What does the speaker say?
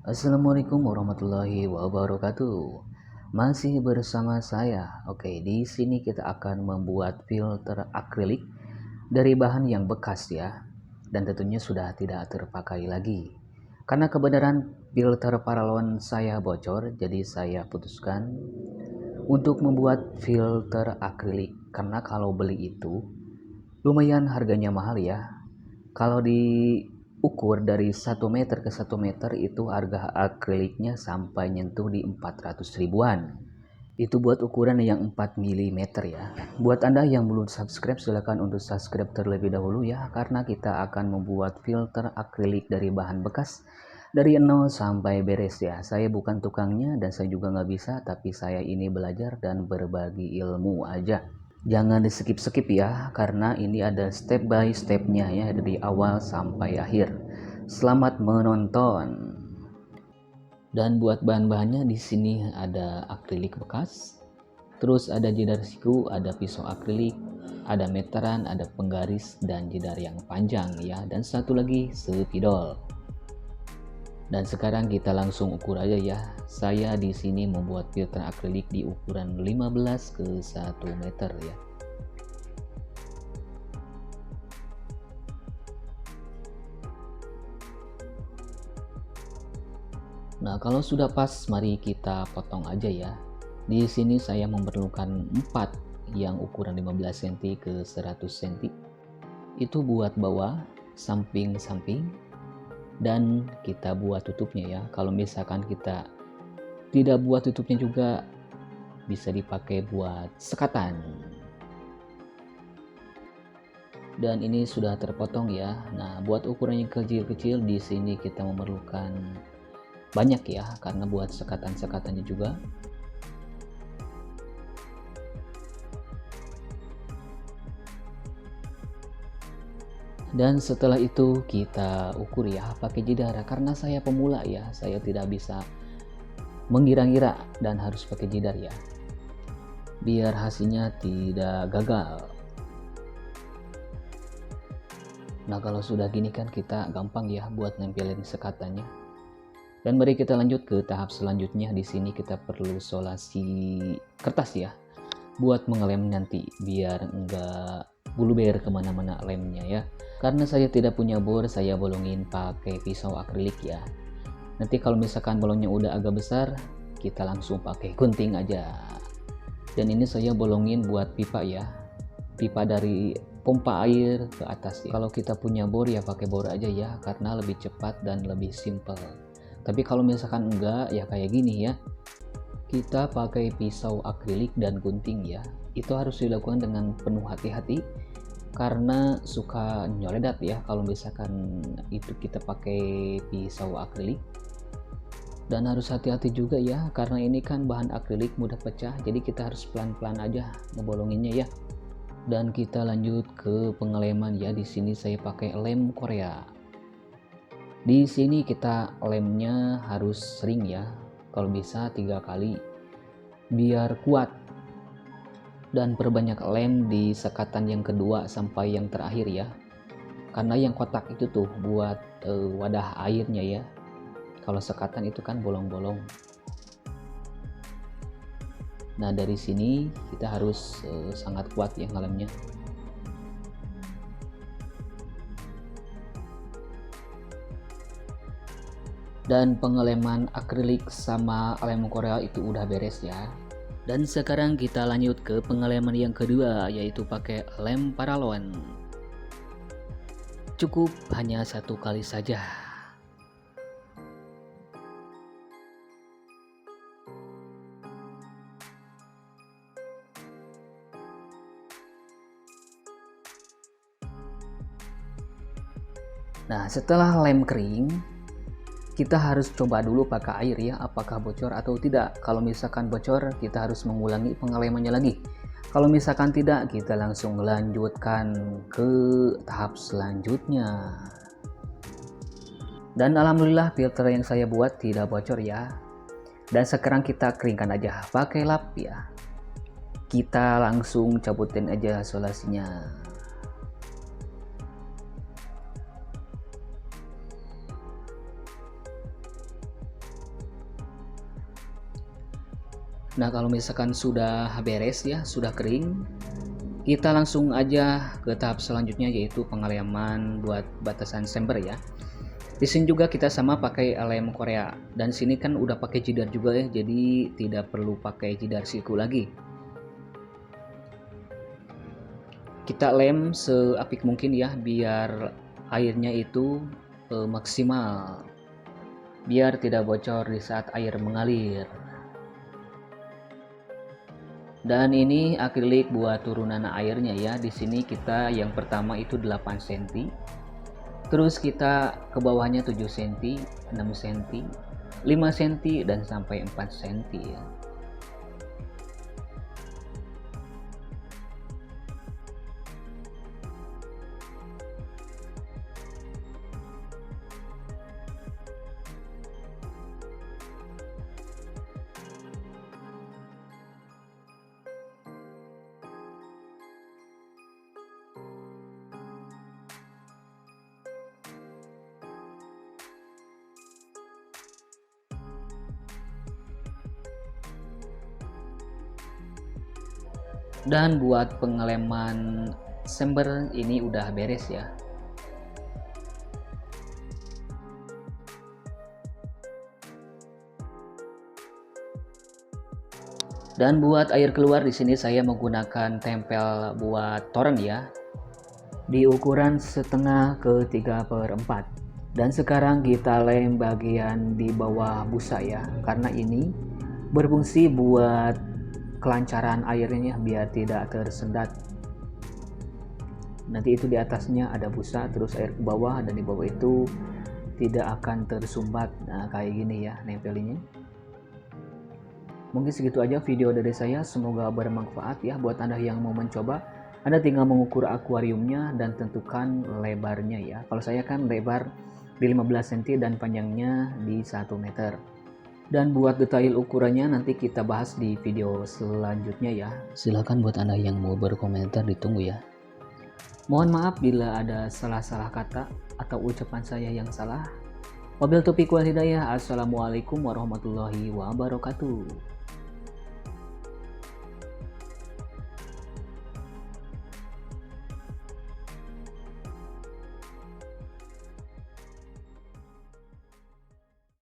Assalamualaikum warahmatullahi wabarakatuh. Masih bersama saya. Oke, di sini kita akan membuat filter akrilik dari bahan yang bekas ya. Dan tentunya sudah tidak terpakai lagi. Karena kebenaran filter paralon saya bocor, jadi saya putuskan untuk membuat filter akrilik. Karena kalau beli itu lumayan harganya mahal ya. Kalau diukur dari 1 meter ke 1 meter itu harga akriliknya sampai nyentuh di 400 ribuan. Itu buat ukuran yang 4 mm ya. Buat Anda yang belum subscribe silahkan untuk subscribe terlebih dahulu ya. Karena kita akan membuat filter akrilik dari bahan bekas dari nol sampai beres ya. Saya bukan tukangnya dan saya juga nggak bisa, tapi saya ini belajar dan berbagi ilmu aja. Jangan di skip ya, karena ini ada step by stepnya ya, dari awal sampai akhir. Selamat menonton. Dan buat bahan-bahannya di sini ada akrilik bekas, terus ada jidar siku, ada pisau akrilik, ada meteran, ada penggaris dan jidar yang panjang ya, dan satu lagi spidol. Dan sekarang kita langsung ukur aja ya. Saya di sini membuat filter akrilik di ukuran 15 ke 1 meter ya. Nah, kalau sudah pas, mari kita potong aja ya. Di sini saya memerlukan 4 yang ukuran 15 cm ke 100 cm. Itu buat bawah, samping-samping, dan kita buat tutupnya ya. Kalau misalkan kita tidak buat tutupnya juga, bisa dipakai buat sekatan. Dan ini sudah terpotong ya. Nah, buat ukuran yang kecil-kecil di sini kita memerlukan banyak ya, karena buat sekatan-sekatannya juga. Dan setelah itu kita ukur ya pakai jidar, karena saya pemula ya, saya tidak bisa mengira-ngira dan harus pakai jidar ya, biar hasilnya tidak gagal. Nah, kalau sudah gini kan kita gampang ya buat nempelin sekatannya. Dan mari kita lanjut ke tahap selanjutnya. Di sini kita perlu solasi kertas ya, buat mengelem nanti biar enggak buluber kemana-mana lemnya ya. Karena saya tidak punya bor, saya bolongin pakai pisau akrilik ya. Nanti kalau misalkan bolongnya udah agak besar, kita langsung pakai gunting aja. Dan ini saya bolongin buat pipa ya, pipa dari pompa air ke atas ya. Kalau kita punya bor ya pakai bor aja ya, karena lebih cepat dan lebih simple. Tapi kalau misalkan enggak ya kayak gini ya, kita pakai pisau akrilik dan gunting ya. Itu harus dilakukan dengan penuh hati-hati, karena suka nyoledat ya kalau misalkan itu kita pakai pisau akrilik. Dan harus hati-hati juga ya, karena ini kan bahan akrilik mudah pecah, jadi kita harus pelan-pelan aja ngebolonginnya ya. Dan kita lanjut ke pengeleman ya. Di sini saya pakai lem Korea. Di sini kita lemnya harus sering ya, kalau bisa 3 kali biar kuat. Dan perbanyak lem di sekatan yang kedua sampai yang terakhir ya, karena yang kotak itu tuh buat wadah airnya ya. Kalau sekatan itu kan bolong-bolong. Nah, dari sini kita harus sangat kuat ya ngelemnya. Dan pengeleman akrilik sama lem Korea itu udah beres ya. Dan sekarang kita lanjut ke pengeleman yang kedua, yaitu pakai lem paralon. Cukup hanya 1 kali saja. Nah, setelah lem kering, kita harus coba dulu pakai air ya, apakah bocor atau tidak. Kalau misalkan bocor, kita harus mengulangi pengelemannya lagi. Kalau misalkan tidak, kita langsung melanjutkan ke tahap selanjutnya. Dan alhamdulillah filter yang saya buat tidak bocor ya. Dan sekarang kita keringkan aja pakai lap ya. Kita langsung cabutin aja solasinya. Nah, kalau misalkan sudah beres ya, sudah kering, kita langsung aja ke tahap selanjutnya, yaitu pengeleman buat batasan chamber ya. Di sini juga kita sama pakai lem Korea, dan sini kan udah pakai jidar juga ya, jadi tidak perlu pakai jidar siku lagi. Kita lem seapik mungkin ya, biar airnya itu maksimal, biar tidak bocor di saat air mengalir. Dan ini akrilik buat turunan airnya ya. Di sini kita yang pertama itu 8 cm. Terus kita ke bawahnya 7 cm, 6 cm, 5 cm dan sampai 4 cm ya. Dan buat pengeleman chamber ini udah beres ya. Dan buat air keluar di sini saya menggunakan tempel buat toren ya, di ukuran setengah ke 3/4. Dan sekarang kita lem bagian di bawah busa ya, karena ini berfungsi buat kelancaran airnya biar tidak tersendat. Nanti itu di atasnya ada busa, terus air ke bawah, dan di bawah itu tidak akan tersumbat. Nah, kayak gini ya nempelinnya. Mungkin segitu aja video dari saya, semoga bermanfaat ya buat Anda yang mau mencoba. Anda tinggal mengukur akuariumnya dan tentukan lebarnya ya. Kalau saya kan lebar di 15 cm dan panjangnya di 1 meter. Dan buat detail ukurannya nanti kita bahas di video selanjutnya ya. Silahkan buat Anda yang mau berkomentar, ditunggu ya. Mohon maaf bila ada salah-salah kata atau ucapan saya yang salah. Wabil taufiq wal hidayah. Assalamualaikum warahmatullahi wabarakatuh.